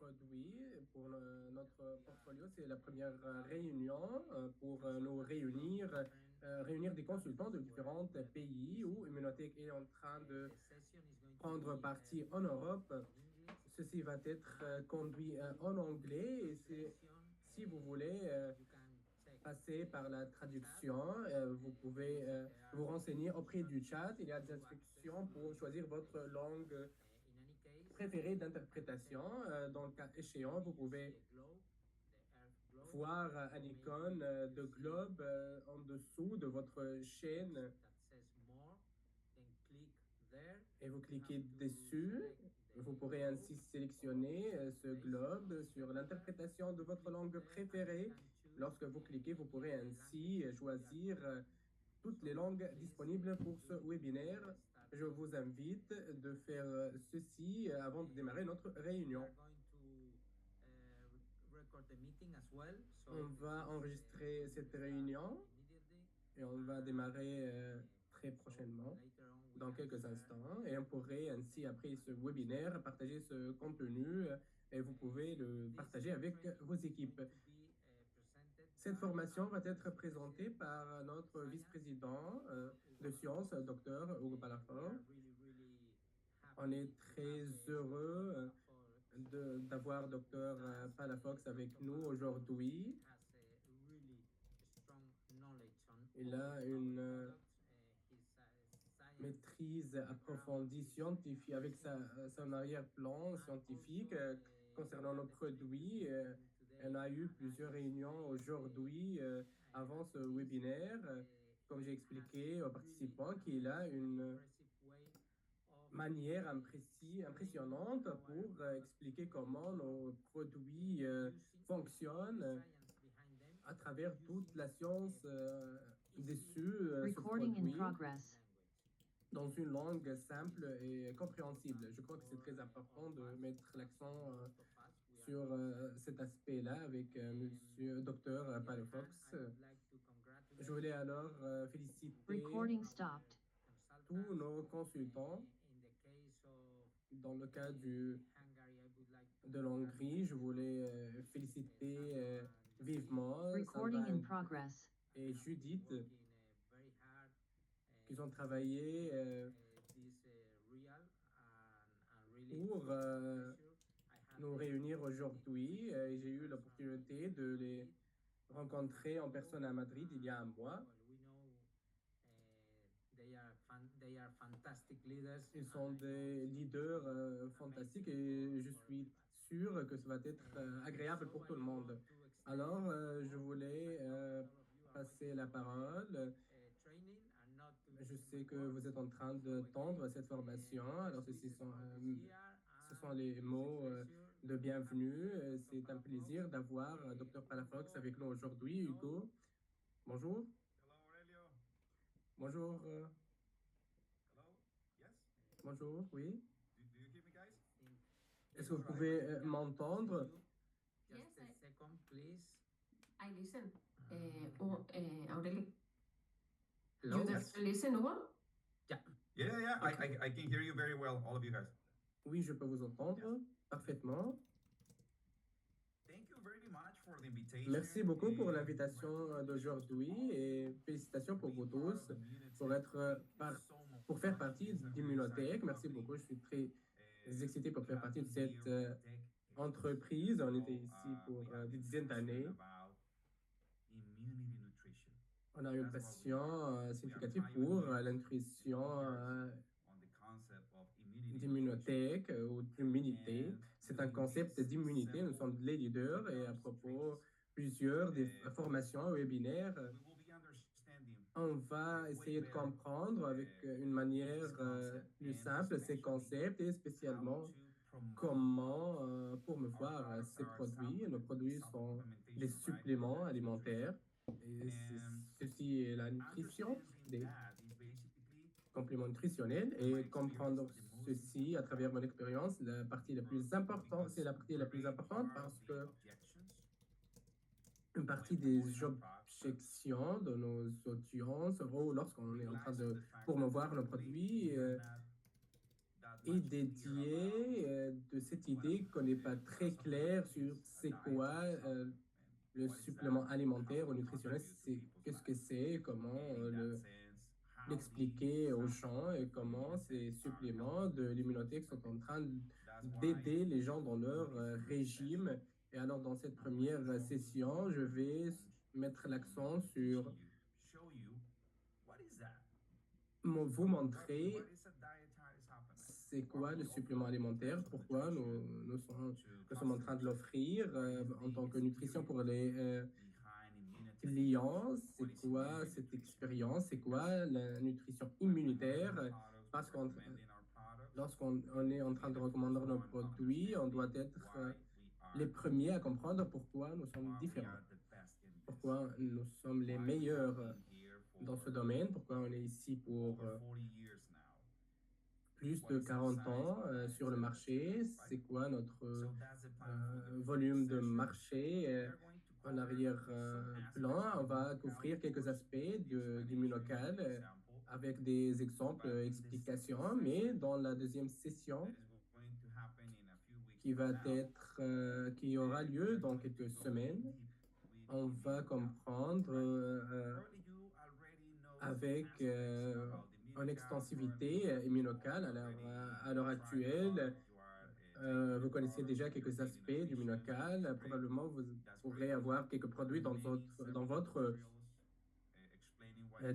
produits pour notre portfolio. C'est la première réunion pour nous réunir des consultants de différents pays où Immunotech est en train de prendre partie en Europe. Ceci va être conduit en anglais et si vous voulez passer par la traduction, vous pouvez vous renseigner auprès du chat. Il y a des instructions pour choisir votre langue préférée d'interprétation. Dans le cas échéant, vous pouvez voir un icône de globe en dessous de votre chaîne et vous cliquez dessus. Vous pourrez ainsi sélectionner ce globe sur l'interprétation de votre langue préférée. Lorsque vous cliquez, vous pourrez ainsi choisir toutes les langues disponibles pour ce webinaire. Je vous invite de faire ceci avant de démarrer notre réunion. On va enregistrer cette réunion et on va démarrer très prochainement, dans quelques instants. Et on pourrait ainsi, après ce webinaire, partager ce contenu et vous pouvez le partager avec vos équipes. Cette formation va être présentée par notre vice-président de sciences, Dr. Hugo Palafort. On est très heureux d'avoir Dr. Palafox avec nous aujourd'hui. Il a une maîtrise approfondie scientifique avec son arrière-plan scientifique concernant nos produits. Elle a eu plusieurs réunions aujourd'hui avant ce webinaire. Comme j'ai expliqué aux participants qu'il a une manière impressionnante pour expliquer comment nos produits fonctionnent à travers toute la science dessus ce produit dans une langue simple et compréhensible. Je crois que c'est très important de mettre l'accent sur cet aspect-là avec Monsieur Dr. Palafox. Je voulais alors féliciter tous nos consultants. Dans le cas de l'Hongrie, je voulais féliciter vivement Sandra et Judith qui ont travaillé pour nous réunir aujourd'hui. J'ai eu l'opportunité de les rencontrer en personne à Madrid il y a un mois. Ils sont des leaders fantastiques et je suis sûr que ça va être agréable pour tout le monde. Alors, je voulais passer la parole. Je sais que vous êtes en train de tendre cette formation. Alors, ce sont les mots de bienvenue. C'est un plaisir d'avoir Dr. Palafox avec nous aujourd'hui. Hugo, bonjour. Bonjour. Hello? Yes? Bonjour, oui. Do you hear me, guys? Est-ce que vous pouvez m'entendre? Yes, I listen. Aureli. Hello? You Yes. listen, Hugo? Yeah. Okay. I can hear you very well, all of you guys. Oui, je peux vous entendre parfaitement. Thank you very much for the invitation. Merci beaucoup pour l'invitation d'aujourd'hui et félicitations pour vous tous pour faire partie d'Immunotech. Merci beaucoup, je suis très excité pour faire partie de cette entreprise. On était ici pour des dizaines d'années. On a une passion significative pour la nutrition d'Immunotech ou d'immunité. C'est un concept d'immunité. Nous sommes les leaders et à propos plusieurs des formations webinaires, on va essayer de comprendre avec une manière plus simple ces concepts et spécialement comment promouvoir ces produits. Nos produits sont des suppléments alimentaires et ceci est la nutrition, des compléments nutritionnels et comprendre ceci à travers mon expérience, c'est la partie la plus importante parce que une partie des objections de nos audiences, lorsqu'on est en train de promouvoir nos produits, est dédié de cette idée qu'on n'est pas très clair sur c'est quoi le supplément alimentaire ou nutritionnel, c'est qu'est-ce que c'est, comment l'expliquer aux gens et comment ces suppléments de l'immunothèque sont en train d'aider les gens dans leur régime. Et alors, dans cette première session, je vais mettre l'accent sur vous montrer c'est quoi le supplément alimentaire, pourquoi nous sommes en train de l'offrir en tant que nutrition pour les clients, c'est quoi cette expérience, c'est quoi la nutrition immunitaire, parce que lorsqu'on est en train de recommander nos produits, on doit être les premiers à comprendre pourquoi nous sommes différents, pourquoi nous sommes les meilleurs dans ce domaine, pourquoi on est ici pour plus de 40 ans sur le marché, c'est quoi notre volume de marché en arrière-plan. On va couvrir quelques aspects d'Immunocal avec des exemples, explications, mais dans la deuxième session qui aura lieu dans quelques semaines, on va comprendre avec en extensivité immunocale à l'heure actuelle. Vous connaissez déjà quelques aspects du Minocal. Probablement, vous pourrez avoir quelques produits dans votre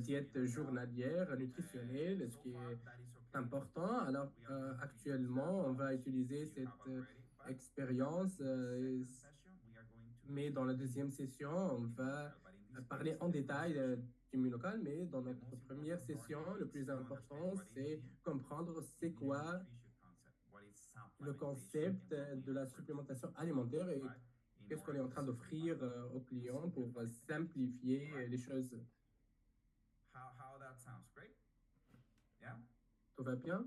diète journalière nutritionnelle, ce qui est important. Alors, actuellement, on va utiliser cette expérience, mais dans la deuxième session, on va parler en détail du Minocal, mais dans notre première session, le plus important, c'est comprendre c'est quoi le concept de la supplémentation alimentaire et qu'est-ce qu'on est en train d'offrir aux clients pour simplifier les choses. Tout va bien?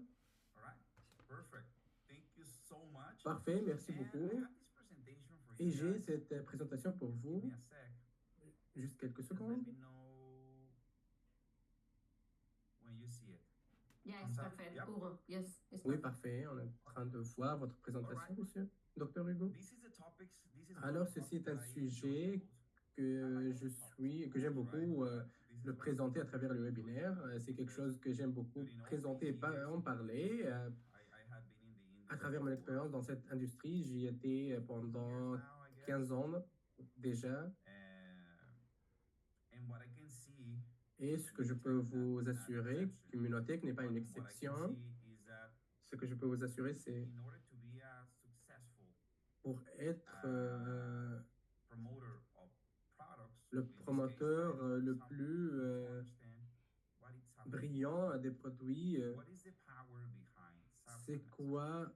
Parfait, merci beaucoup. Et j'ai cette présentation pour vous. Juste quelques secondes. Yes, perfect. Hugo, yes, oui, parfait. On est en train de voir votre présentation, monsieur, Dr. Hugo. Alors, ceci est un sujet que j'aime beaucoup le présenter à travers le webinaire. C'est quelque chose que j'aime beaucoup présenter et en parler. À travers mon expérience dans cette industrie, j'y étais pendant 15 ans déjà. Et ce que je peux vous assurer, qu'Immunotech n'est pas une exception. Ce que je peux vous assurer, c'est pour être le promoteur le plus brillant des produits, c'est quoi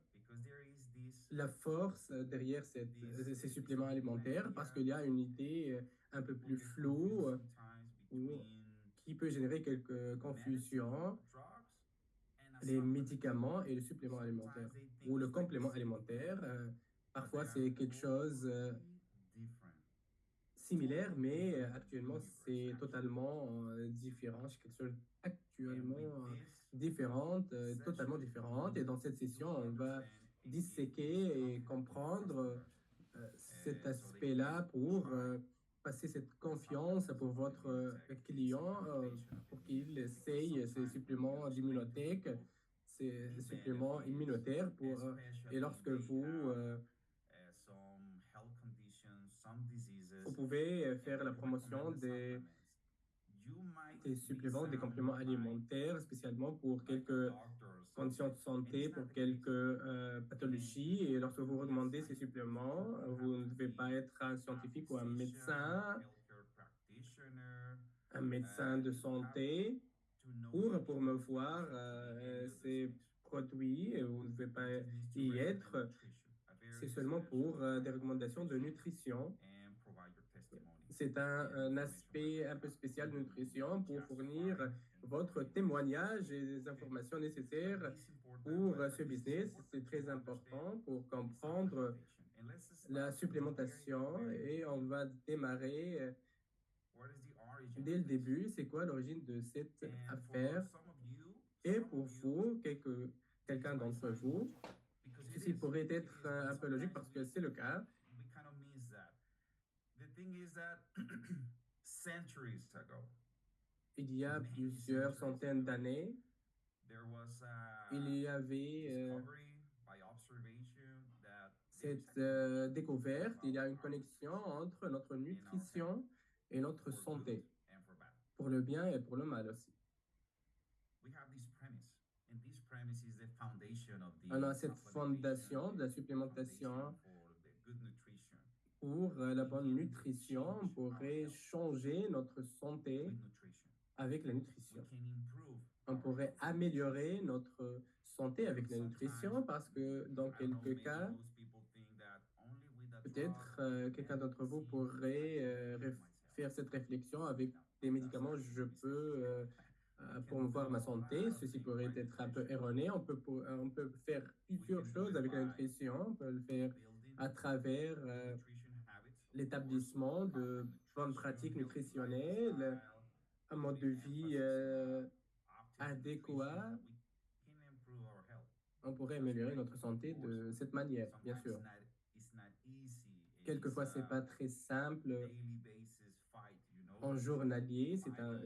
la force derrière ces suppléments alimentaires, parce qu'il y a une idée un peu plus floue qui peut générer quelques confusions. Les médicaments et le supplément alimentaire ou le complément alimentaire, parfois c'est quelque chose similaire, mais actuellement c'est totalement différent. C'est quelque chose actuellement totalement différente. Et dans cette session, on va disséquer et comprendre cet aspect-là pour passer cette confiance pour votre client, pour qu'il essaye ces suppléments d'immunothèque, ces suppléments immunitaires et lorsque vous pouvez faire la promotion des suppléments, des compléments alimentaires, spécialement pour quelques conditions de santé, pour quelques pathologies. Et lorsque vous recommandez ces suppléments, vous ne devez pas être un scientifique ou un médecin de santé pour promouvoir ces produits. Vous ne devez pas y être. C'est seulement pour des recommandations de nutrition. C'est un aspect un peu spécial de nutrition pour fournir votre témoignage et les informations nécessaires pour ce business. C'est très important pour comprendre la supplémentation et on va démarrer dès le début. C'est quoi l'origine de cette affaire? Et pour vous, quelqu'un d'entre vous. Ceci pourrait être un peu logique parce que c'est le cas. we kind of miss that. The thing is that centuries ago, Il y a plusieurs centaines d'années, there was il y avait discovery by observation that cette découverte, il y a une connexion entre notre nutrition et notre for good santé, and for bad. pour le bien et pour le mal aussi. We have this premise, and this premise is the foundation of the On a cette supplementation, fondation de la the supplémentation foundation for the good nutrition. pour la bonne nutrition. On pourrait changer notre santé With nutrition, avec la we nutrition. can improve. On our pourrait health. améliorer notre santé avec la nutrition parce que dans I don't know, quelques maybe cas, most people think that only with a peut-être drug quelqu'un and d'entre vous medicine, pourrait I can heal myself. faire cette réflexion avec No, des that's médicaments, actually je a mistake. peux We can promouvoir do ma a santé. lot of Ceci things pourrait by être un peu nutrition. erroné. On peut faire plusieurs can do choses it avec la by nutrition. On peut le faire building à travers good nutrition habits, of l'établissement course, de proper bonnes nutrition, pratiques healthy nutritionnelles, lifestyle, un mode de putting vie emphasis on optimal adéquat. nutrition. We can improve our health. On pourrait améliorer notre santé de cette manière, bien Sometimes sûr. it's not easy. And Quelquefois, it's c'est pas très simple daily basis fight, en journalier.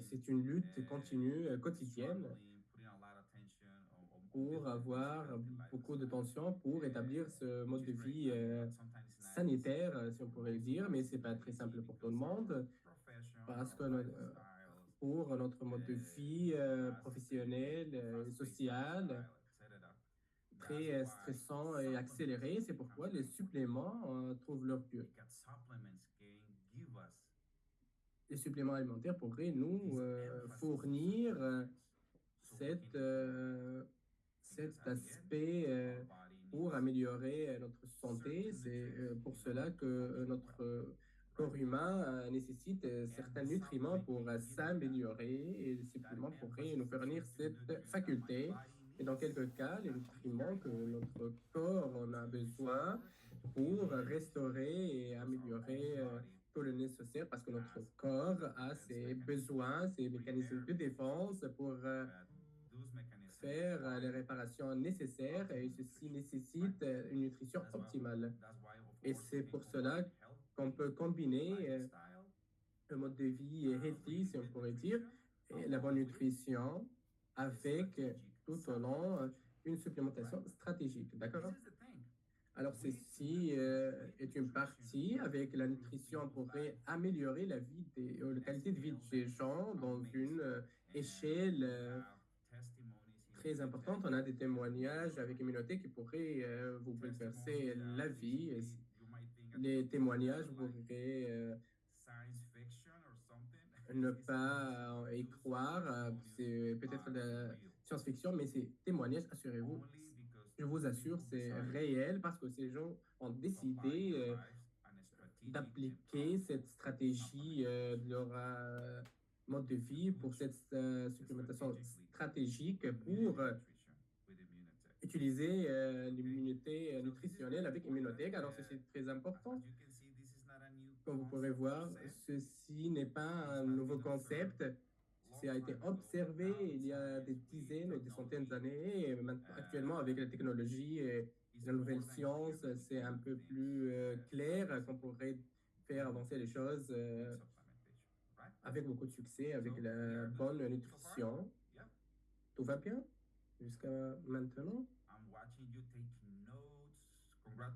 C'est une lutte continue, quotidienne, struggling, putting a lot of attention on pour building this avoir healthy beaucoup de lifestyle. tension pour établir ce mode Which de is great, vie but sometimes it's not sanitaire, easy si on for pourrait le most dire, of mais us. c'est It's pas not très easy simple pour tout le because our monde, profession, parce our que lifestyle, pour notre mode de vie fast-paced, professionnel et fast-paced social, lifestyle, etc. très That's why stressant et supplements accéléré, c'est become pourquoi very les important. suppléments trouvent leur lieu. Because supplements can give us Les suppléments alimentaires pourraient nous this emphasis on fournir certain areas. So we cet, can improve. cet Because at the end, aspect our body pour needs améliorer notre santé. certain C'est nutrients pour in cela order to que function notre well, corps right? humain nécessite certains And the nutriments supplement pour can give us that s'améliorer et les suppléments pourraient nous fournir cette faculté. Et dans quelques cas, les nutriments que notre corps en a besoin pour restaurer et améliorer tout le nécessaire parce que notre corps a ses besoins, ses mécanismes de défense pour faire les réparations nécessaires et ceci nécessite une nutrition optimale. Et c'est pour cela qu'on peut combiner un mode de vie healthy, si on pourrait dire, et la bonne nutrition avec tout au long une supplémentation stratégique. D'accord? Alors, ceci est une partie. Avec la nutrition, on pourrait améliorer la vie la qualité de vie des gens dans une échelle très importante. On a des témoignages avec Immunotech qui pourraient vous bouleverser la vie. Et les témoignages, vous pourrez ne pas y croire. C'est peut-être de la science-fiction, mais ces témoignages, assurez-vous, je vous assure, c'est réel parce que ces gens ont décidé d'appliquer cette stratégie de leur mode de vie pour cette supplémentation stratégique pour utiliser l'immunité nutritionnelle avec Immunotech. Alors, ceci est très important. Comme vous pourrez voir, ceci n'est pas un nouveau concept. Ça a été observé il y a des dizaines et des centaines d'années. Et actuellement, avec la technologie et la nouvelle science, c'est un peu plus clair qu'on pourrait faire avancer les choses avec beaucoup de succès, avec la bonne nutrition. Tout va bien jusqu'à maintenant?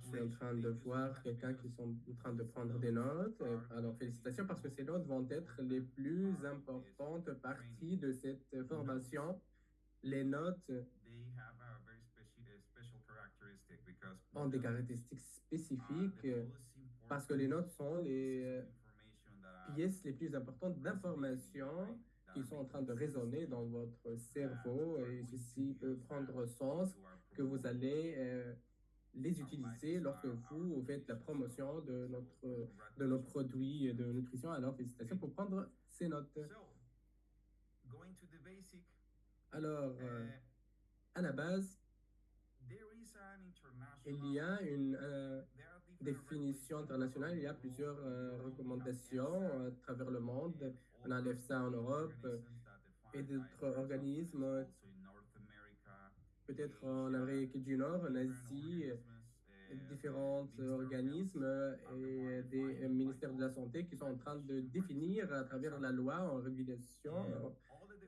Je suis en train de voir quelqu'un qui sont en train de prendre des notes. Alors, félicitations parce que ces notes vont être les plus importantes parties de cette formation. Les notes ont des caractéristiques spécifiques parce que les notes sont les pièces les plus importantes d'information qui sont en train de résonner dans votre cerveau et ceci peut prendre sens que vous allez les utiliser lorsque vous faites la promotion de nos produits de nutrition. Alors, félicitations pour prendre ces notes. Alors, à la base, il y a une définition internationale, il y a plusieurs recommandations à travers le monde. On enlève ça en Europe et d'autres organismes peut-être en Amérique du Nord, en Asie, différents organismes et des ministères de la Santé qui sont en train de définir à travers la loi en régulation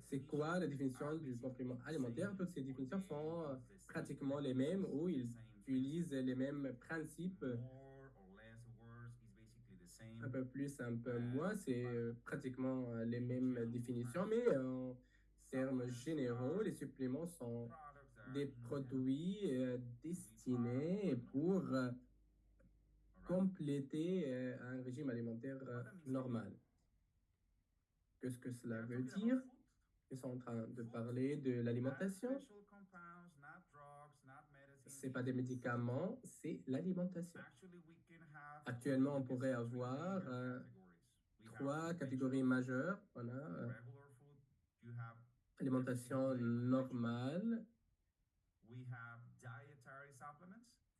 c'est quoi la définition du complément alimentaire. Toutes ces définitions sont pratiquement les mêmes ou ils utilisent les mêmes principes, un peu plus, un peu moins. C'est pratiquement les mêmes définitions, mais en termes généraux, les suppléments sont des produits destinés pour compléter un régime alimentaire normal. Qu'est-ce que cela veut dire? Ils sont en train de parler de l'alimentation. Ce n'est pas des médicaments, c'est l'alimentation. Actuellement, on pourrait avoir trois catégories majeures. On a alimentation normale.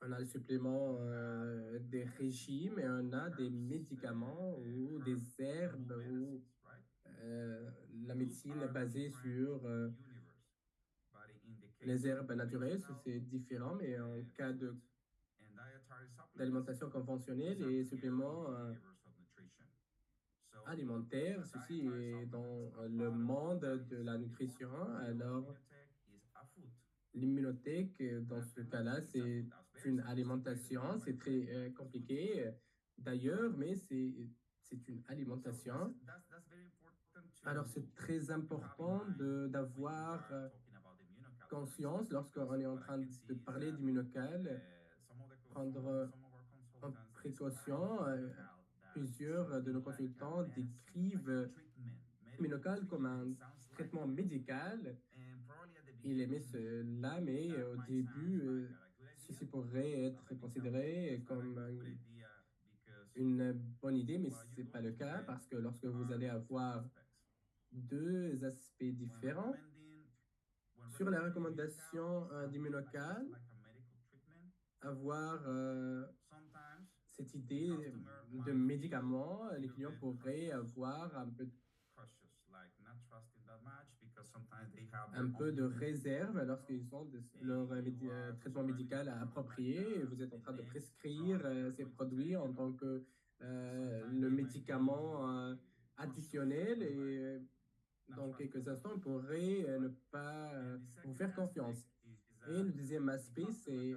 On a le supplément des régimes et on a des médicaments ou des herbes ou la médecine basée sur les herbes naturelles. C'est différent, mais en cas d'alimentation conventionnelle et suppléments alimentaires, ceci est dans le monde de la nutrition. Alors, l'immunothèque, dans ce cas-là, c'est une alimentation. C'est très compliqué d'ailleurs, mais c'est une alimentation. Alors, c'est très important d'avoir conscience lorsqu'on est en train de parler d'immunocal, prendre en précaution. Plusieurs de nos consultants décrivent immunocal comme un traitement médical. Il aimait cela, mais au début, ceci pourrait être considéré comme une bonne idée, mais ce n'est pas le cas parce que lorsque vous allez avoir deux aspects différents sur la recommandation d'immunocal, avoir cette idée de médicaments, les clients pourraient avoir un peu de réserve lorsqu'ils ont leur traitement médical approprié. Vous êtes en train de prescrire ces produits en tant que le médicament additionnel et dans quelques instants, on pourrait ne pas vous faire confiance. Et le deuxième aspect, c'est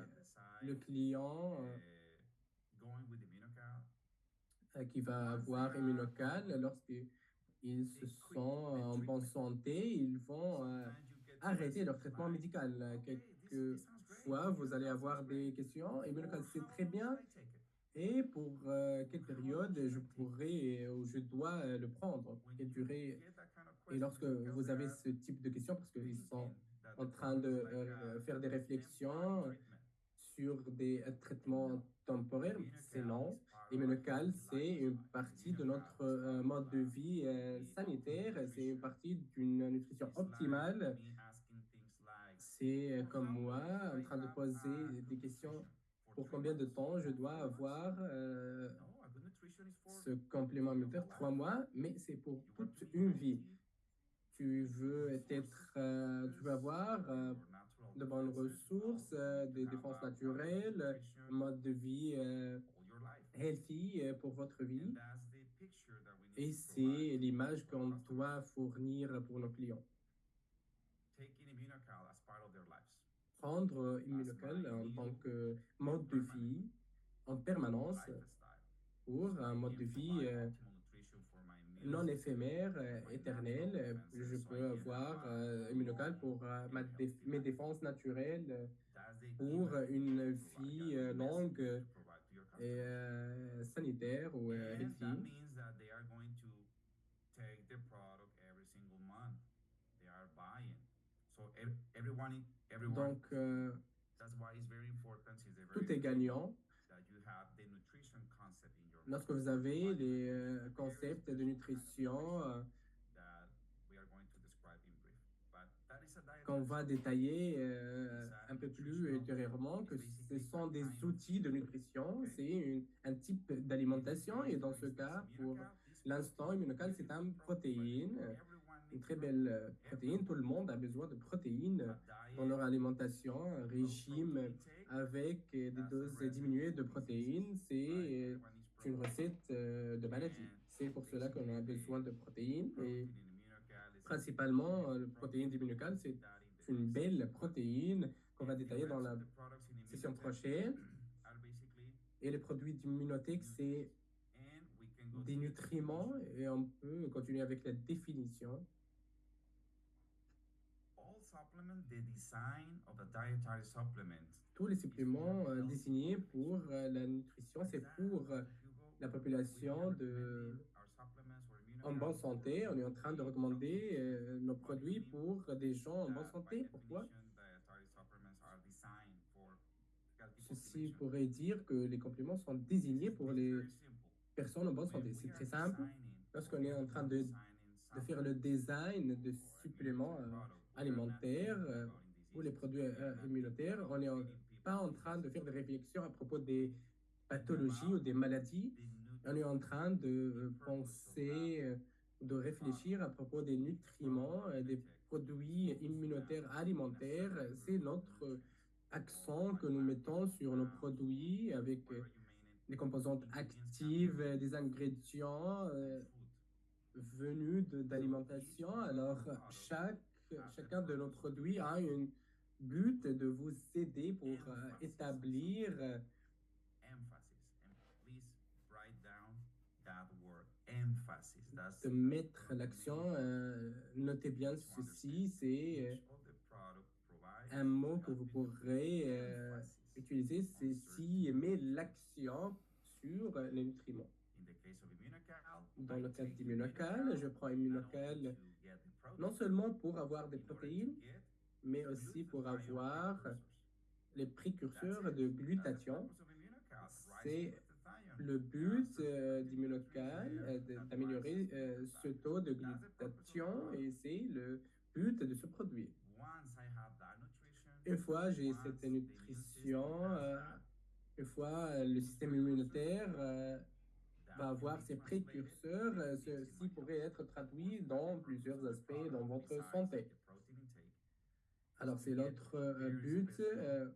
le client qui va avoir immunocal lorsqu'ils se sont en bonne santé, ils vont arrêter leur traitement médical. Quelquefois, vous allez avoir des questions. Immunocal, c'est très bien. Et pour quelle période je pourrais ou je dois le prendre? Quelle durée? Et lorsque vous avez ce type de questions, parce qu'ils sont en train de faire des réflexions sur des traitements temporaires, c'est non. Immunocal, c'est une partie de notre mode de vie sanitaire, c'est une partie d'une nutrition optimale. C'est comme moi, en train de poser des questions pour combien de temps je dois avoir ce complément alimentaire, 3 mois, mais c'est pour toute une vie. Tu veux tu veux avoir de bonnes ressources, des défenses naturelles, un mode de vie healthy pour votre vie. Et c'est l'image qu'on doit fournir pour nos clients. Prendre Immunocal en tant que mode de vie en permanence pour un mode de vie non éphémère, éternel. Je peux avoir Immunocal pour mes défenses naturelles pour une vie longue et sanitaire ou healthy. Donc, tout est gagnant. Lorsque vous avez les concepts de nutrition qu'on va détailler un peu plus ultérieurement, que ce sont des outils de nutrition, c'est un type d'alimentation et dans ce cas, pour l'instant, Immunocal, c'est une protéine une très belle protéine. Tout le monde a besoin de protéines dans leur alimentation. Un régime avec des doses diminuées de protéines, c'est une recette de maladie. C'est pour cela qu'on a besoin de protéines et principalement le protéine d'immunocal, c'est une belle protéine qu'on va détailler dans la session prochaine. Et les produits d'immunothèque, c'est des nutriments et on peut continuer avec la définition. Tous les suppléments désignés pour la nutrition, c'est pour la population en bonne santé. On est en train de recommander nos produits pour des gens en bonne santé. Pourquoi? Ceci pourrait dire que les compléments sont désignés pour les personnes en bonne santé. C'est très simple. Lorsqu'on est en train de faire le design de suppléments alimentaires ou les produits immunitaires, on n'est pas en train de faire des réflexions à propos des pathologies ou des maladies. On est en train de penser, de réfléchir à propos des nutriments, des produits immunitaires alimentaires. C'est notre accent que nous mettons sur nos produits avec des composantes actives, des ingrédients venus d'alimentation. Alors, chacun de nos produits a un but de vous aider pour établir de mettre l'accent. Notez bien ceci, c'est un mot que vous pourrez utiliser, c'est si met l'accent sur les nutriments. Dans le cas d'Immunocal, je prends Immunocal non seulement pour avoir des protéines, mais aussi pour avoir les précurseurs de glutathion. C'est le but d'Immunocal, d'améliorer ce taux de glutathion et c'est le but de ce produit. Une fois j'ai cette nutrition, une fois le système immunitaire va avoir ses précurseurs, ceci pourrait être traduit dans plusieurs aspects dans votre santé. Alors, c'est l'autre but,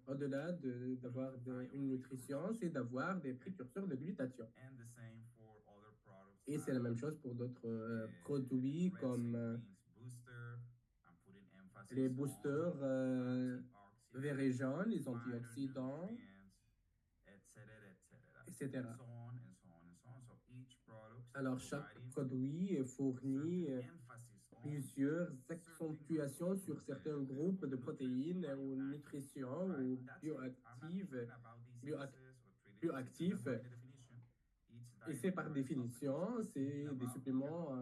au-delà d'avoir une nutrition, c'est d'avoir des précurseurs de glutathion. Et c'est la même chose pour d'autres produits comme les boosters verts et jaunes, les antioxydants, etc. Alors, chaque produit fournit plusieurs accentuations sur certains groupes de protéines ou nutritions ou bioactifs. Et c'est par définition, c'est des suppléments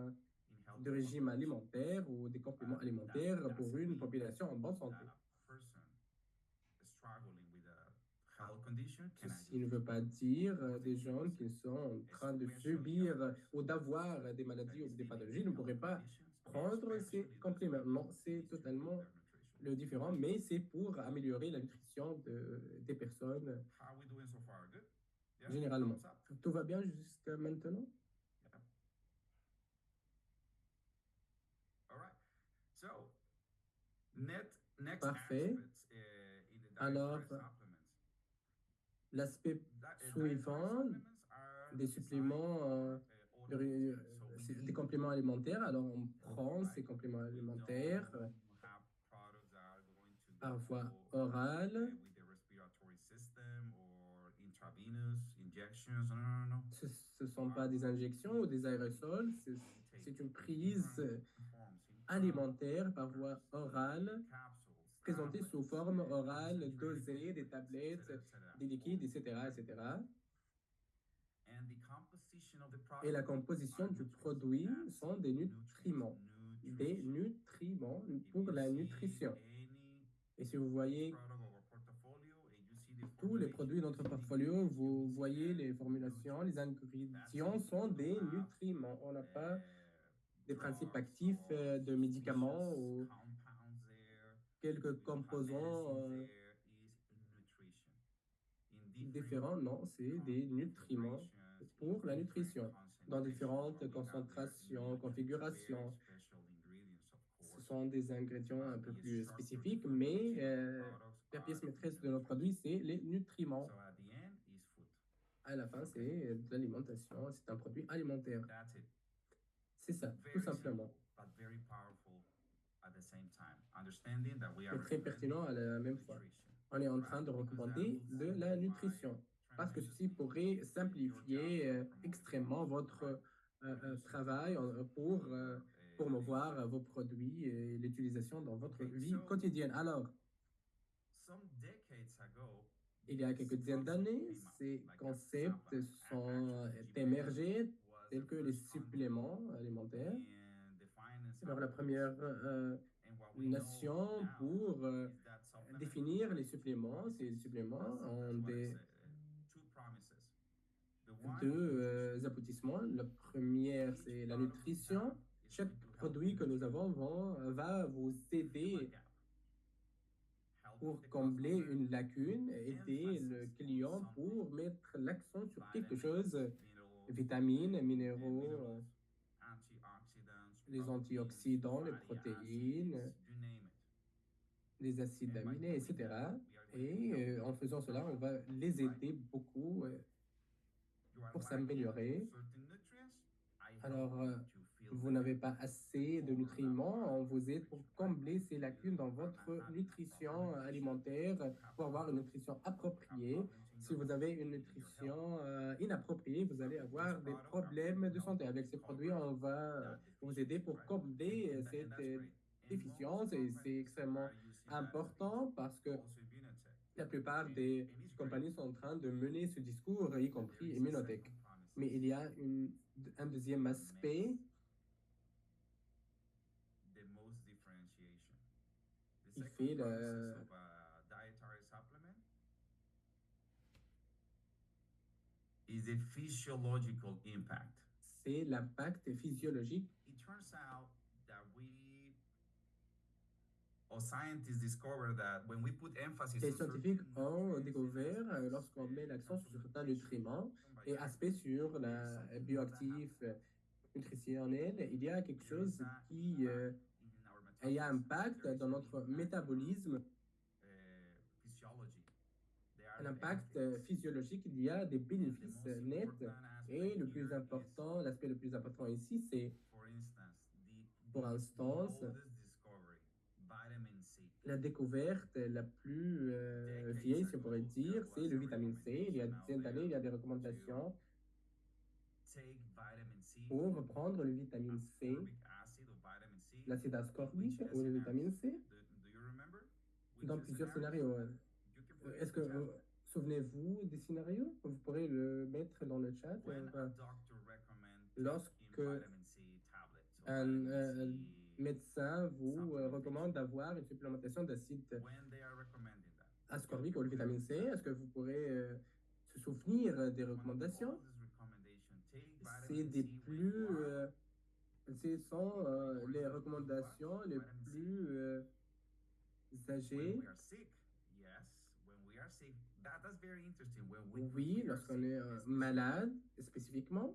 de régime alimentaire ou des compléments alimentaires pour une population en bonne santé. Ceci ne veut pas dire des gens qui sont en train de subir ou d'avoir des maladies ou des pathologies ne pourraient pas prendre ces compléments. Non, c'est totalement le différent, mais c'est pour améliorer la nutrition des personnes généralement. Tout va bien jusqu'à maintenant? Parfait. Alors, l'aspect suivant des suppléments, des compléments alimentaires. Alors, on prend ces compléments alimentaires par voie orale. Ce ne sont pas des injections ou des aérosols, c'est une prise alimentaire par voie orale, présentée sous forme orale, dosée, des tablettes, des liquides, etc., etc. Et la composition du produit sont des nutriments pour la nutrition. Et si vous voyez tous les produits de notre portfolio, vous voyez les formulations, les ingrédients sont des nutriments. On n'a pas des principes actifs de médicaments ou quelques composants différents. Non, c'est des nutriments pour la nutrition dans différentes concentrations, configurations. sont des ingrédients un peu plus spécifiques, mais la pièce maîtresse de nos produits, c'est les nutriments. So at the end is food. À la fin, c'est de l'alimentation, c'est un produit alimentaire. That's it. C'est ça, tout Very simplement. simple, but very powerful at the same time. Understanding that we are Mais très pertinent à la même fois. On est en train de recommander de la nutrition parce que ceci pourrait simplifier extrêmement votre travail pour promouvoir vos produits et l'utilisation dans votre vie quotidienne. Alors, some decades ago, il y a quelques dizaines d'années, ces concepts sont émergés tels que les suppléments alimentaires. Alors, la première notion pour définir les suppléments, ces suppléments ont deux aboutissements. La première, c'est la nutrition. Chaque produit que nous avons va vous aider pour combler une lacune, aider le client pour mettre l'accent sur quelque chose, vitamines, minéraux, les antioxydants, les protéines, les acides aminés, etc. Et en faisant cela, on va les aider beaucoup pour s'améliorer. Alors, vous n'avez pas assez de nutriments, on vous aide pour combler ces lacunes dans votre nutrition alimentaire, pour avoir une nutrition appropriée. Si vous avez une nutrition inappropriée, vous allez avoir des problèmes de santé. Avec ces produits, on va vous aider pour combler cette déficience et c'est extrêmement important parce que la plupart des compagnies sont en train de mener ce discours, y compris Immunotech. Mais il y a un deuxième aspect qui fait is the physiological impact. C'est l'impact physiologique. It turns out that scientists discover that when we put emphasis Les on scientifiques certain ont nutrients, découvert, lorsqu'on met l'accent sur certains nutriments et aspects sur la bioactif nutritionnel, il y a quelque chose qui a un impact dans notre métabolisme, un impact physiologique. Il y a des bénéfices nets et le plus important, l'aspect le plus important ici, c'est pour instance la découverte la plus vieille, si on pourrait dire, c'est le vitamine C. Il y a des dizaines d'années, il y a des recommandations pour prendre le vitamine C, l'acide ascorbique ou le vitamine C, dans plusieurs scénarios. Est-ce que souvenez-vous des scénarios? Vous pourrez le mettre dans le chat. Lorsque un médecin vous recommande d'avoir une supplémentation d'acide ascorbique ou le vitamine C, est-ce que vous pourrez se souvenir des recommandations? C'est des plus, ce sont les recommandations les plus âgées. Oui, lorsqu'on est malade, spécifiquement.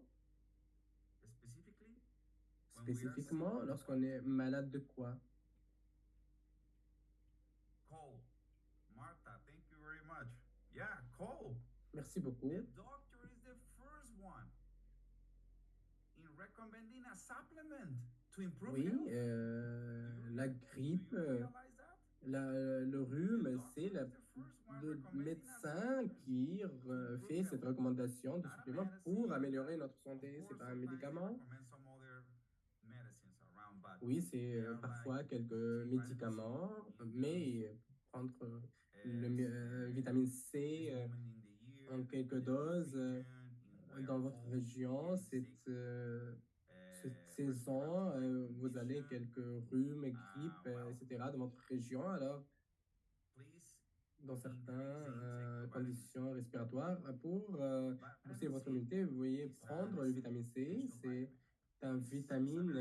Spécifiquement, lorsqu'on est malade de quoi? Cold. Martha, thank you very much. Yeah, cold. Merci beaucoup. The doctor is the first one in recommending a supplement to improve Oui, health. la grippe, le rhume, c'est le médecin qui fait cette recommandation de supplément pour améliorer notre santé. C'est pas un médicament. Oui, c'est parfois quelques médicaments, mais prendre le vitamine C en quelques doses dans votre région, cette saison, vous avez quelques rhumes, grippes, etc. dans votre région. Alors, dans certaines conditions respiratoires, pour booster votre immunité, vous voyez prendre le vitamine C. C'est une vitamine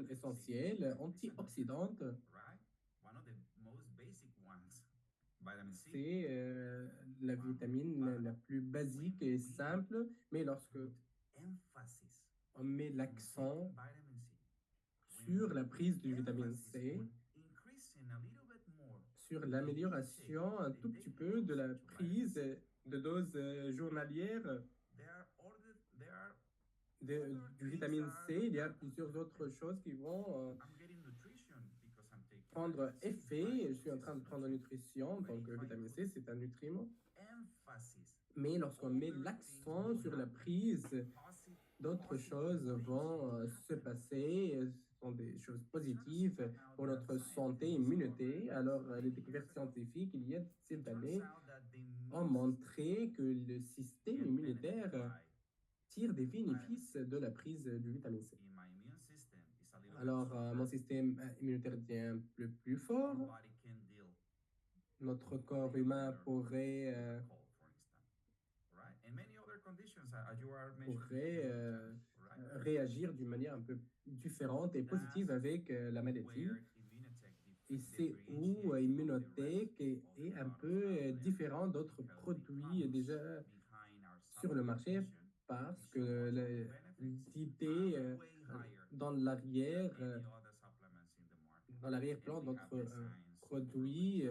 essentielle, antioxydante. C'est la vitamine la plus basique et simple, mais lorsque on met l'accent sur la prise du vitamine C, sur l'amélioration un tout petit peu de la prise de dose journalière du vitamine C. Il y a plusieurs autres choses qui vont prendre effet. Je suis en train de prendre nutrition, donc vitamine C, c'est un nutriment. Mais lorsqu'on met l'accent sur la prise, d'autres choses vont se passer. Ce sont des choses positives pour notre santé, immunité. Alors, les découvertes scientifiques, il y a ces années, ont montré que le système immunitaire tire des bénéfices de la prise du vitamine C. Alors, mon système immunitaire devient un peu plus fort. Notre corps humain pourrait réagir d'une manière un peu différente et positive avec la maladie. Et c'est où Immunotech est un peu différent d'autres produits déjà sur le marché parce que l'idée dans l'arrière-plan d'autres produits,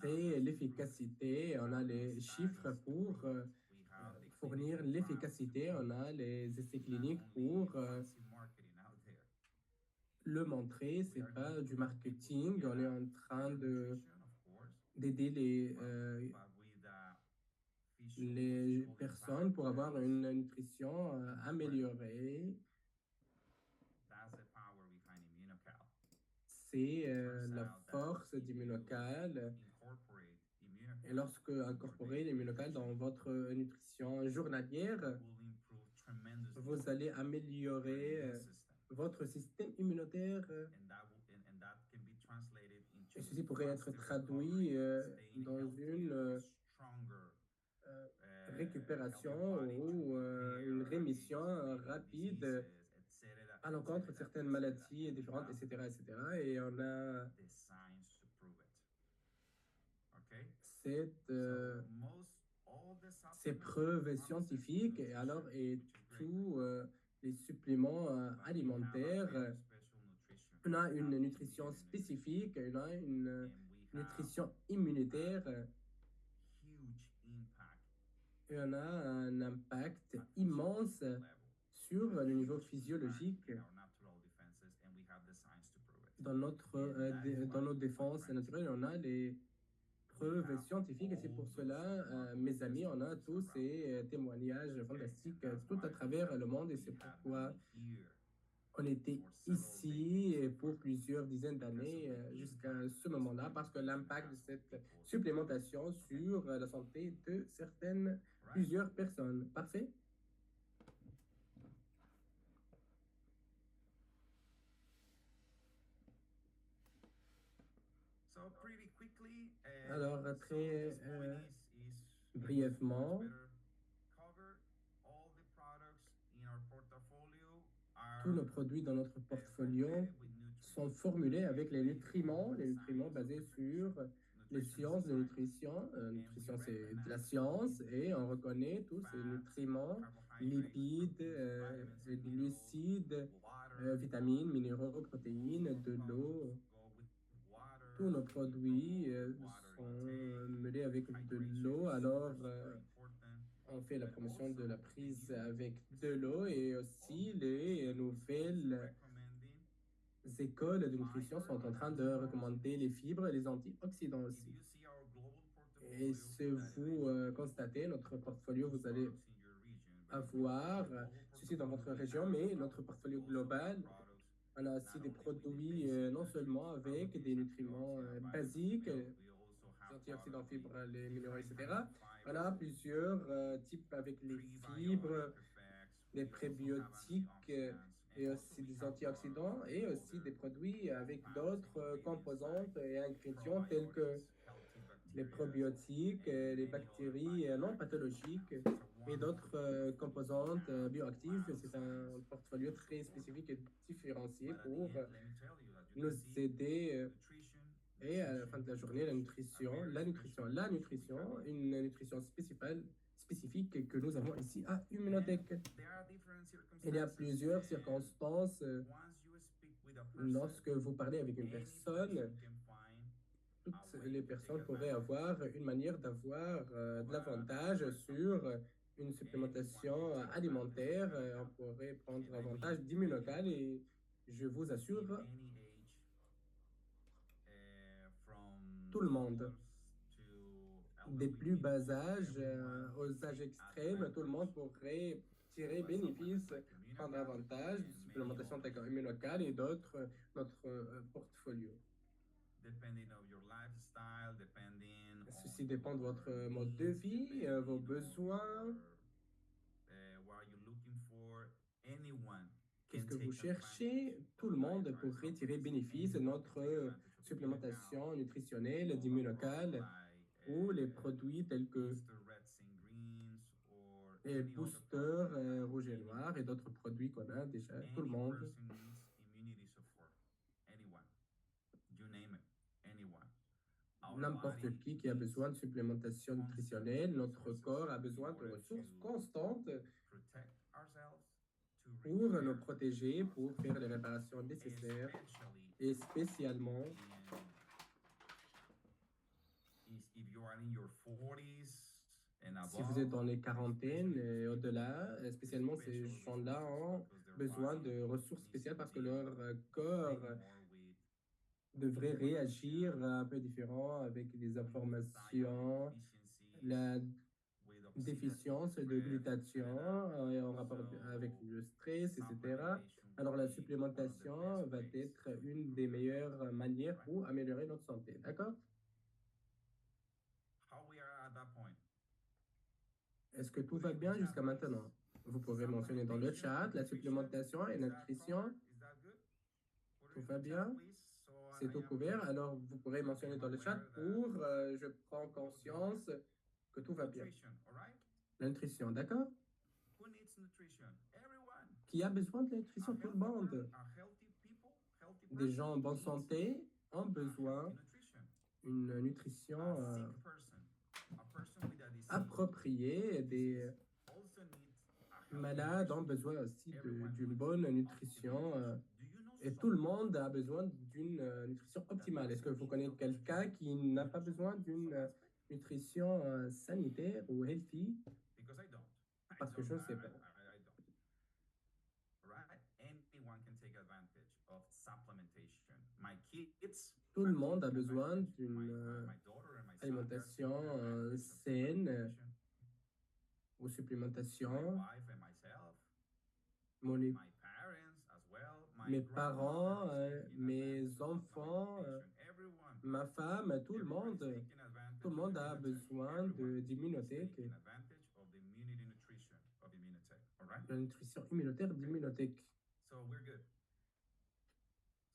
c'est l'efficacité. On a les chiffres pour fournir l'efficacité. On a les essais cliniques pour le montrer. C'est pas du marketing. On est en train d'aider les personnes pour avoir une nutrition améliorée. C'est la force d'Immunocal. Et lorsque incorporez l'Immunocal dans votre nutrition journalière, vous allez améliorer votre système immunitaire. Et ceci pourrait être traduit dans une récupération ou une rémission rapide à l'encontre de certaines maladies différentes, etc., etc. Et on a ces preuves scientifiques et alors et tous les suppléments alimentaires. On a une nutrition spécifique, on a une nutrition immunitaire et on a un impact immense sur le niveau physiologique dans nos défenses naturelles. On a les preuves scientifiques et c'est pour cela, mes amis, on a tous ces témoignages fantastiques tout à travers le monde et c'est pourquoi on était ici pour plusieurs dizaines d'années jusqu'à ce moment-là parce que l'impact de cette supplémentation sur la santé de plusieurs personnes. Parfait? Alors, très brièvement, tous nos produits dans notre portfolio sont formulés avec les nutriments basés sur les sciences de nutrition. Nutrition, c'est de la science et on reconnaît tous ces nutriments, lipides, glucides, vitamines, minéraux, protéines, de l'eau. Tous nos produits sont mêlés avec de l'eau, alors on fait la promotion de la prise avec de l'eau et aussi les nouvelles écoles de nutrition sont en train de recommander les fibres et les antioxydants aussi. Et si vous constatez notre portfolio, vous allez avoir ceci dans votre région, mais notre portfolio global, on a aussi des produits non seulement avec des nutriments basiques, les antioxydants, fibres, les minéraux, etc. On a plusieurs types avec les fibres, les prébiotiques et aussi des antioxydants et aussi des produits avec d'autres composantes et ingrédients tels que les probiotiques, les bactéries non pathologiques et d'autres composantes bioactives. C'est un portfolio très spécifique et différencié pour nous aider et à la fin de la journée, la nutrition, une nutrition spécifique que nous avons ici à Immunotech. There are different Il y a circumstances. plusieurs circonstances. Once you speak with a person, Lorsque vous parlez avec une any personne, person can find toutes a way les to take personnes pourraient advantage avoir une manière d'avoir de l'avantage sur une supplémentation alimentaire. On pourrait prendre avantage d'Immunocal et je vous in assure, any age, from tout le monde, toddlers to des elderly plus people, bas âges everyone aux can âges take extrêmes, tout le monde advantage pourrait tirer of a bénéfice, supplement like prendre Immunocal avantage de and many supplémentation telle others, qu'Immunocal et d'autres, notre portfolio. depending on your lifestyle, depending Ceci on dépend de your votre mode de needs, vie, vos depending on besoins, what you're looking for. Anyone qu'est-ce can que vous take cherchez. advantage Tout of le monde dietary pourrait tirer supplements. bénéfice de Anyone can notre take advantage of supplémentation Immunocal nutritionnelle, or a product d'Immunocal, like ou les produits tels que Booster Reds and Greens or les any other boosters product that rouge et noir et d'autres produits qu'on a déjà. Tout le any monde. person needs immunity support. Anyone. You name it. Anyone. Our N'importe body qui a needs besoin de supplémentation nutritionnelle, notre corps a besoin de in order ressources to constantes protect ourselves, to pour nous repair protéger, pour ourselves, faire les réparations nécessaires, especially et spécialement if you are in your 40s and si vous êtes dans les above, quarantaines et au-delà, spécialement ces special gens-là ont resources because their besoin body de ressources needs spéciales to parce que deal leur way corps more with devrait réagir un peu différent avec les informations, la with déficience de glutathion en rapport avec le stress, etc. Alors la supplémentation va être une des meilleures manières pour améliorer notre santé. D'accord? How we are at that point. Est-ce que tout va bien jusqu'à maintenant? Vous pourrez mentionner dans le chat la supplémentation et la nutrition. Tout va bien? C'est tout couvert. Alors vous pourrez mentionner dans le chat pour je prends conscience que tout va bien. La nutrition, d'accord? Qui a besoin de la nutrition? Tout le monde. Des gens en bonne santé ont besoin d'une nutrition appropriée. Des malades ont besoin aussi d'une bonne nutrition. Et tout le monde a besoin d'une nutrition optimale. Est-ce que vous connaissez quelqu'un qui n'a pas besoin d'une nutrition sanitaire ou healthy? Parce que je ne sais pas. Tout le monde a besoin d'une alimentation saine ou supplémentation. Mes parents, mes enfants, ma femme, tout le monde a besoin d'Immunotech, de la nutrition immunitaire d'Immunotech. So we're good.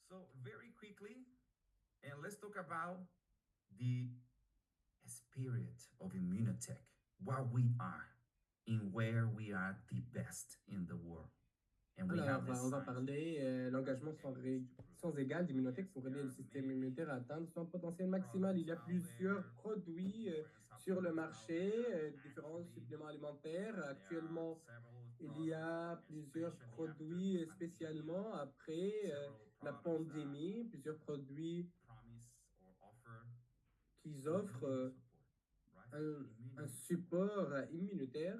So very quickly, and let's talk about the spirit of Immunotech, what we are, and where we are the best in the world. And we Alors, have the on va science parler l'engagement sans égal d'Immunotech pour aider le système immunitaire à atteindre son potentiel maximal. Il y a plusieurs produits sur le marché, différents suppléments alimentaires. Actuellement, il y a plusieurs produits spécialement après la pandémie, plusieurs produits qui offrent un support immunitaire.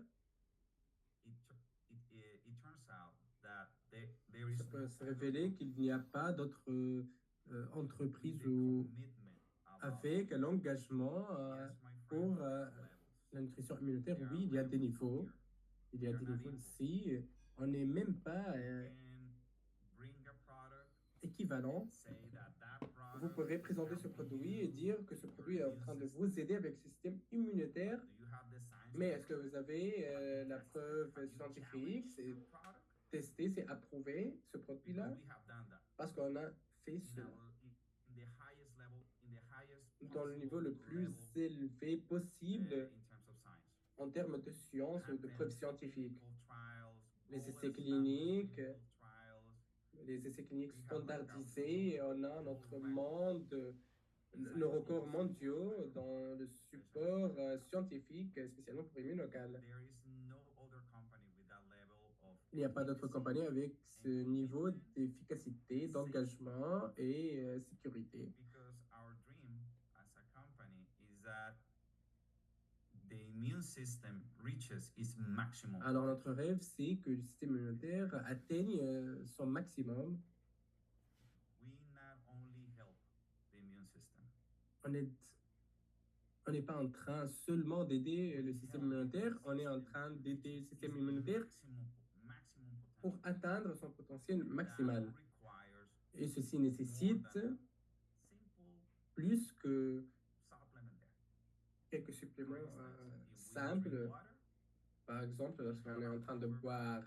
Ça peut se révéler qu'il n'y a pas d'autres entreprises ou avec l'engagement pour la nutrition immunitaire. Oui, il y a des niveaux. Il y a des niveaux ici. On n'est même pas équivalent. Vous pourrez présenter ce produit et dire que ce produit est en train de vous aider avec le système immunitaire. Mais est-ce que vous avez la preuve scientifique? C'est testé, c'est approuvé, ce produit-là? Parce qu'on a fait cela dans le niveau le plus élevé possible en termes de science ou de preuves scientifiques. Les essais cliniques standardisés, on a notre monde nos records mondiaux dans le support scientifique, spécialement pour immunocal. There is no other company with that level of Il n'y a pas d'autre efficacy compagnie avec ce and niveau commitment. d'efficacité, d'engagement et sécurité. Because our dream as a company is that the immune system reaches its maximum Alors, potential. notre rêve, c'est que le système immunitaire atteigne son maximum. We not only help the immune system, On est, on n'est pas en train seulement d'aider le système immunitaire, on est en train d'aider le système immunitaire maximum pour potential. atteindre son potentiel That maximal. requires Et ceci more nécessite than simple plus que supplement. quelques suppléments For instance, if we simples. drink water, Par exemple, lorsqu'on est en train de boire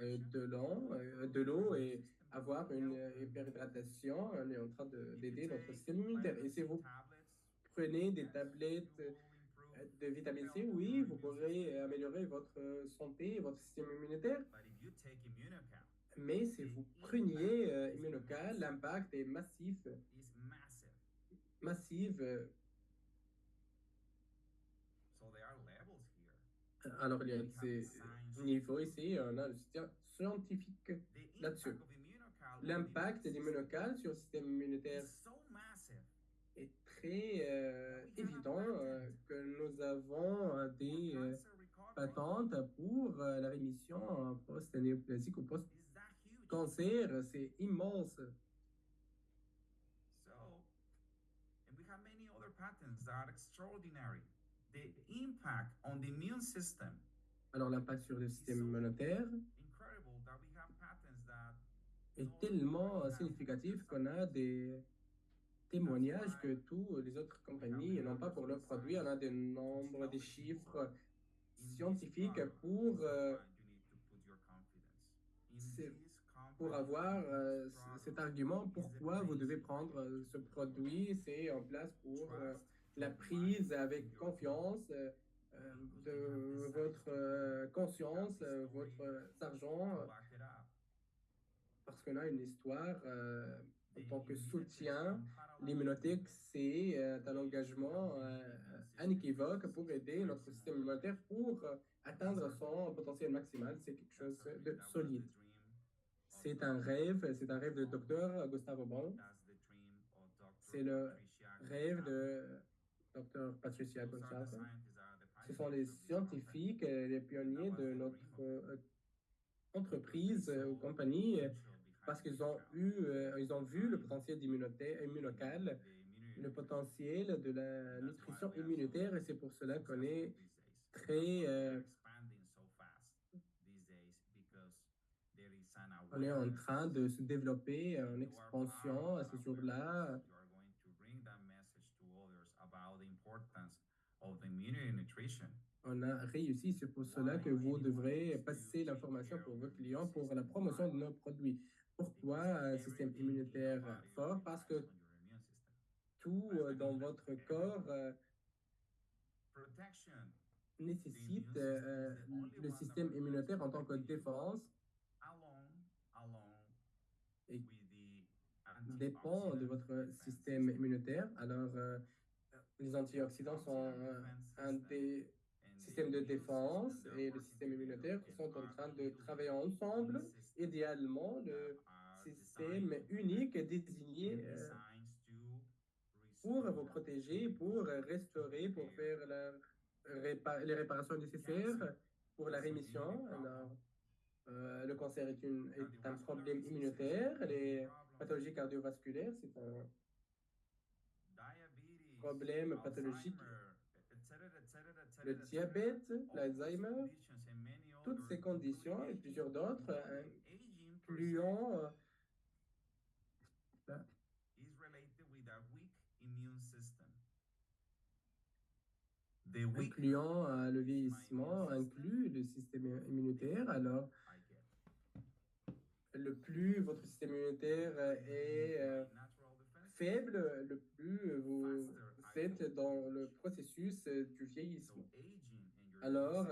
de l'eau et avoir une hyperhydratation, on est en train d'aider notre système immunitaire. Et si vous prenez des tablettes de vitamine C, oui, vous pourrez améliorer votre santé et votre système immunitaire. But if you take Immunocal, Mais si vous preniez Immunocal, l'impact est massif, is massive. massive. So there are levels here. Alors, il y a ces niveaux ici, on a le système scientifique The là-dessus. impact of Immunocal L'impact d'Immunocal sur le système immunitaire is so massive est très évident que nous avons for des cancer recovery. patentes pour la rémission post-néoplasique ou Is that huge? post-cancer. C'est immense. So, and we have many other patents that are extraordinary. The impact on the immune system Alors, l'impact sur le système immunitaire incredible that we have patents that est tellement significatif qu'on a des témoignages que tous les autres compagnies n'ont pas pour leurs produits. On a des nombres, des chiffres scientifiques pour avoir cet argument pourquoi vous devez prendre ce produit. C'est en place pour la prise avec confiance de votre conscience, votre argent, parce qu'on a une histoire en tant que soutien. L'immunotech, c'est un engagement inéquivoque pour aider notre système immunitaire pour atteindre son potentiel maximal. C'est quelque chose de solide. C'est un rêve de Dr. Gustavo Ball. C'est le rêve de Dr. Patricia Gonçalves. Ce sont les scientifiques, les pionniers de notre entreprise ou compagnie parce qu'ils ont vu le potentiel d'immunocal, le potentiel de la nutrition immunitaire et c'est pour cela qu'on est très on est en train de se développer en expansion à ce jour-là. On a réussi, c'est pour cela que vous devrez passer l'information pour vos clients pour la promotion de nos produits. Pourquoi un système immunitaire fort? Parce que tout dans votre corps nécessite le système immunitaire en tant que défense et dépend de votre système immunitaire. Alors, les antioxydants sont un des systèmes de défense et le système immunitaire sont en train de travailler ensemble. Idéalement, le système unique est désigné pour vous protéger, pour restaurer, pour faire les réparations nécessaires pour la rémission. Alors, le cancer est un problème immunitaire, les pathologies cardiovasculaires, c'est un problème pathologique. Le diabète, l'Alzheimer, toutes ces conditions et plusieurs d'autres, incluant le vieillissement, inclut le système immunitaire. Alors, le plus votre système immunitaire est faible, le plus vous êtes dans le processus du vieillissement. Alors,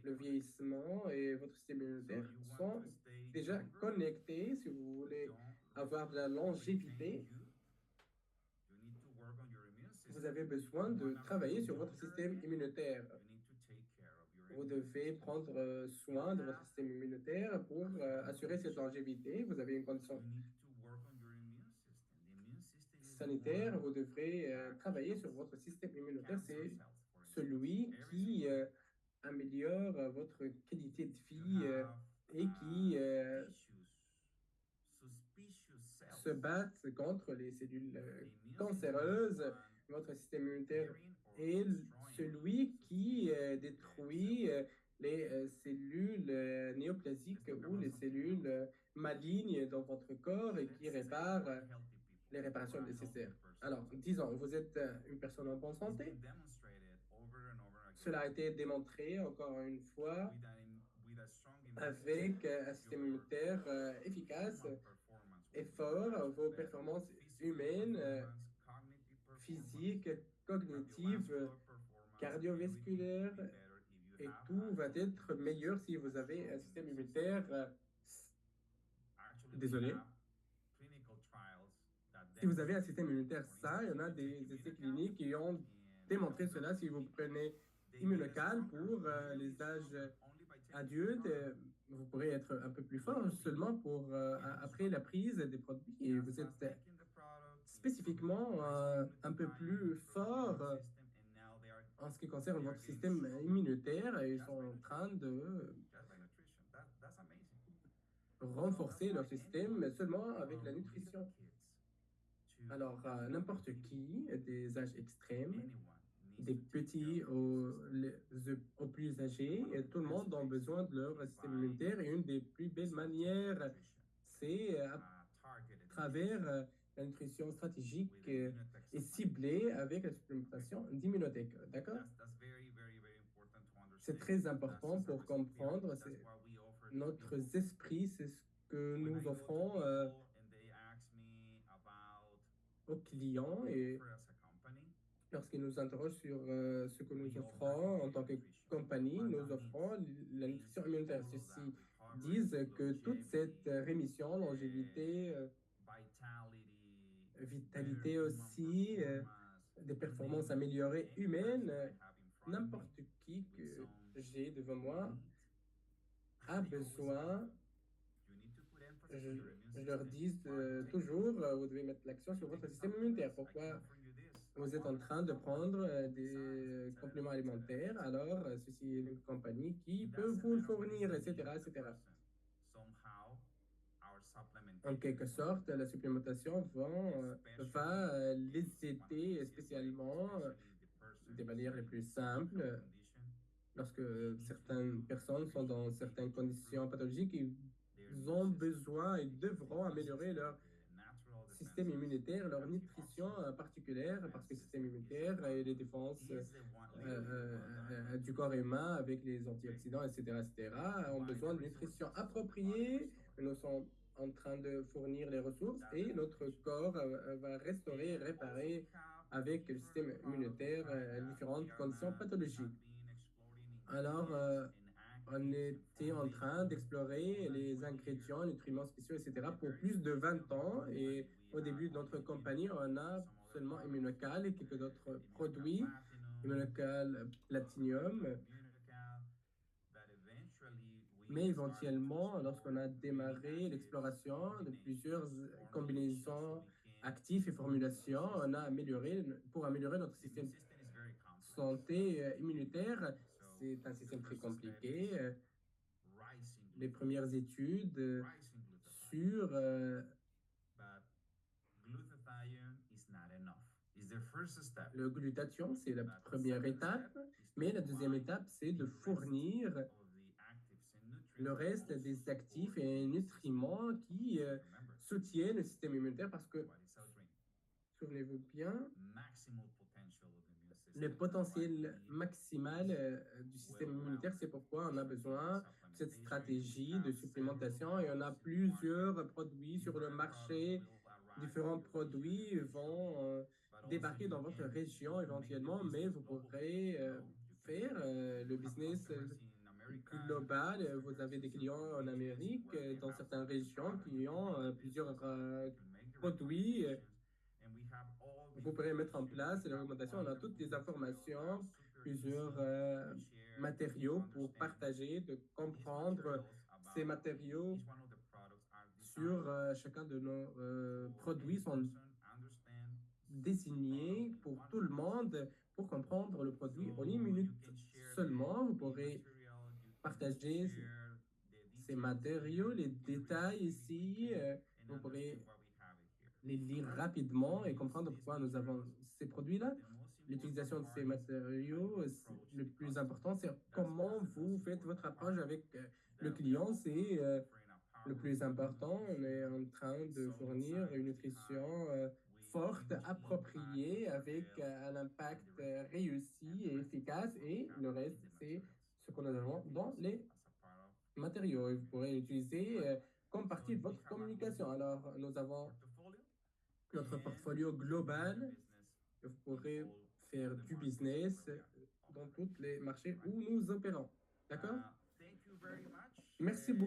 le vieillissement et votre système immunitaire sont déjà connectés. Si vous voulez avoir de la longévité, vous avez besoin de travailler sur votre système immunitaire. Vous devez prendre soin de votre système immunitaire pour assurer cette longévité. Vous avez une condition sanitaire, vous devrez travailler sur votre système immunitaire. C'est celui qui améliore votre qualité de vie et qui se battent contre les cellules cancéreuses. Votre système immunitaire est celui qui détruit les cellules néoplasiques ou les cellules malignes dans votre corps et qui répare les réparations nécessaires. Alors, disons, vous êtes une personne en bonne santé. Cela a été démontré encore une fois avec un système immunitaire efficace et fort. Vos performances humaines, physiques, cognitives, cardiovasculaires, et tout va être meilleur si vous avez un système immunitaire. Désolé. Si vous avez un système immunitaire sain, il y en a des essais cliniques qui ont démontré cela. Si vous prenez Immunocal pour les âges adultes, vous pourrez être un peu plus fort seulement pour après la prise des produits. Et vous êtes spécifiquement un peu plus fort en ce qui concerne votre système immunitaire. Et ils sont en train de renforcer leur système seulement avec la nutrition. Alors, n'importe qui, des âges extrêmes, des petits aux plus âgés, et tout le monde a besoin de leur système immunitaire. Et une des plus belles manières, c'est à travers la nutrition stratégique et ciblée avec la supplémentation d'immunothèque. D'accord? C'est très important pour comprendre. Notre esprit, c'est ce que nous offrons aux clients et lorsqu'ils nous interrogent sur ce que nous offrons en tant que compagnie, nous offrons la nutrition immunitaire. Ceux-ci disent que toute cette rémission, longévité, vitalité aussi, des performances améliorées humaines, n'importe qui que j'ai devant moi a besoin. Je leur dis toujours, vous devez mettre l'accent sur votre système immunitaire. Pourquoi vous êtes en train de prendre des compléments alimentaires, alors ceci est une compagnie qui peut vous le fournir, etc., etc. En quelque sorte, la supplémentation va les aider spécialement de manière les plus simples. Lorsque certaines personnes sont dans certaines conditions pathologiques, ils ont besoin et devront améliorer leur système immunitaire, leur nutrition particulière, parce que le système immunitaire et les défenses du corps humain avec les antioxydants, etc., etc., ont besoin de nutrition appropriée. Nous sommes en train de fournir les ressources et notre corps va restaurer et réparer avec le système immunitaire différentes conditions pathologiques. Alors, on était en train d'explorer les ingrédients, nutriments spéciaux, etc. pour plus de 20 ans. Et au début de notre compagnie, on a seulement Immunocal et quelques autres produits, Immunocal Platinum. Mais éventuellement, lorsqu'on a démarré l'exploration de plusieurs combinaisons actifs et formulations, on a pour améliorer notre système santé immunitaire. C'est un système très compliqué. Les premières études sur le glutathion, c'est la première étape, mais la deuxième étape, c'est de fournir le reste des actifs et nutriments qui soutiennent le système immunitaire parce que, souvenez-vous bien, le potentiel maximal du système immunitaire, c'est pourquoi on a besoin de cette stratégie de supplémentation et on a plusieurs produits sur le marché. Différents produits vont débarquer dans votre région éventuellement, mais vous pourrez faire le business global. Vous avez des clients en Amérique, dans certaines régions qui ont plusieurs produits. Vous pourrez mettre en place les recommandations. On a toutes les informations, plusieurs matériaux pour partager, de comprendre ces matériaux sur chacun de nos produits sont désignés pour tout le monde pour comprendre le produit. En une minute seulement, vous pourrez partager ces matériaux, les détails ici. Vous pourrez les lire rapidement et comprendre pourquoi nous avons ces produits-là. L'utilisation de ces matériaux, le plus important, c'est comment vous faites votre approche avec le client. C'est le plus important. On est en train de fournir une nutrition forte, appropriée, avec un impact réussi et efficace. Et le reste, c'est ce que nous avons dans les matériaux. Et vous pourrez l'utiliser comme partie de votre communication. Alors, nous avons notre portfolio global. Vous pourrez faire du business dans tous les marchés où nous opérons. D'accord? Merci beaucoup.